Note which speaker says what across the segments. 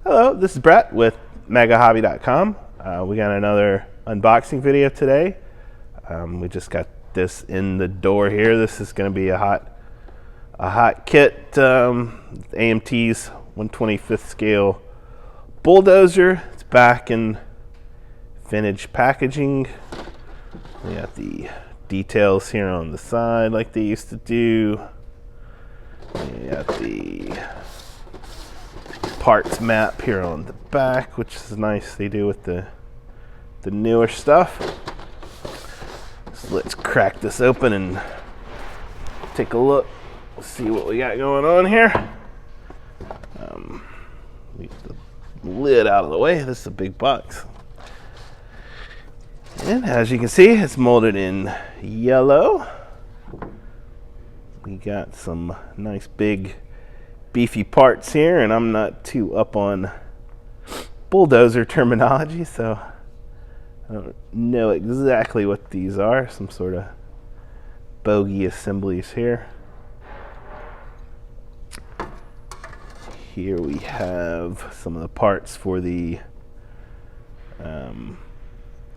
Speaker 1: Hello, this is Brett with megahobby.com. We got another unboxing video today. We just got this in the door here. This is going to be a hot kit. AMT's 1/25th scale bulldozer. It's back in vintage packaging. We got the details here on the side like they used to do. We got the parts map here on the back, which is nice. They do with the newer stuff. So let's crack this open and take a look. See what we got going on here. Leave the lid out of the way. This is a big box. And as you can see, it's molded in yellow. We got some nice big beefy parts here, and I'm not too up on bulldozer terminology, so I don't know exactly what these are. Some sort of bogey assemblies here. Here we have some of the parts for the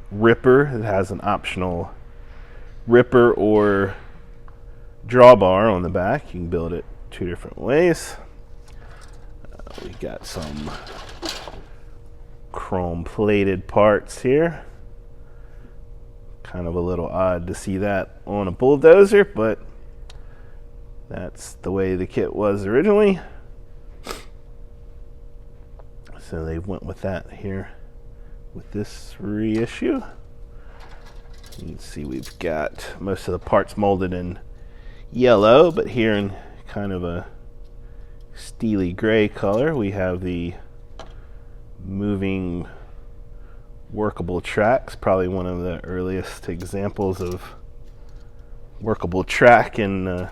Speaker 1: ripper. It has an optional ripper or drawbar on the back. You can build it two different ways. We got some chrome plated parts here. Kind of a little odd to see that on a bulldozer, but that's the way the kit was originally. So they went with that here with this reissue. You can see we've got most of the parts molded in yellow, but here in kind of a steely gray color we have the moving workable tracks. Probably one of the earliest examples of workable track in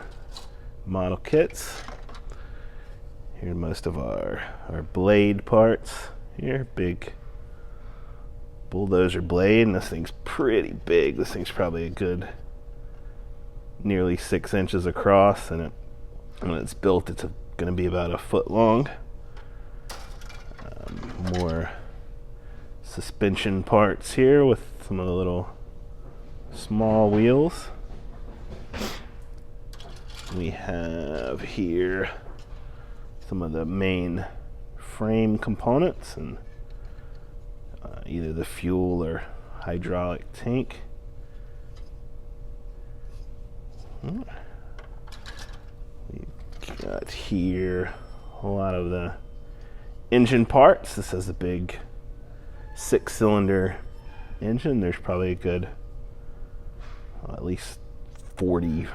Speaker 1: model kits. Here are most of our blade parts here. Big bulldozer blade, and this thing's pretty big. This thing's probably a good nearly 6 inches across, and when it's built, it's going to be about a foot long. More suspension parts here with some of the little small wheels. We have here some of the main frame components and either the fuel or hydraulic tank. We've got here a lot of the engine parts. This has a big 6-cylinder engine. There's probably a good at least 40,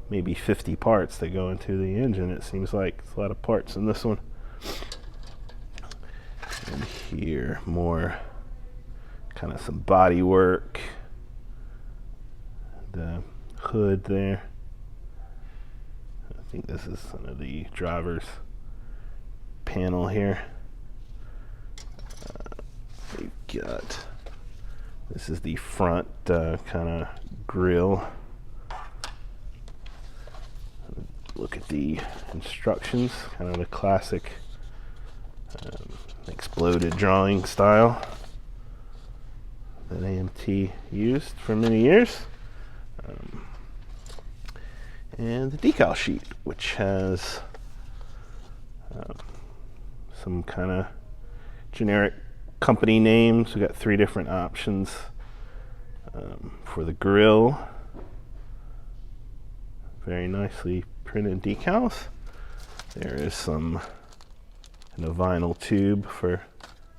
Speaker 1: maybe 50 parts that go into the engine. It seems like it's a lot of parts in this one. And here more kind of some body work. The hood there. I think this is some of the driver's panel here. We've got, this is the front kind of grille. Look at the instructions, kind of the classic exploded drawing style that AMT used for many years. And the decal sheet, which has some kind of generic company names. We got 3 different options for the grill. Very nicely printed decals. There is in a vinyl tube for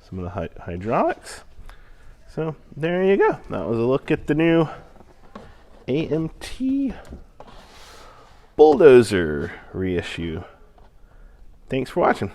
Speaker 1: some of the hydraulics. So there you go. That was a look at the new AMT bulldozer reissue. Thanks for watching.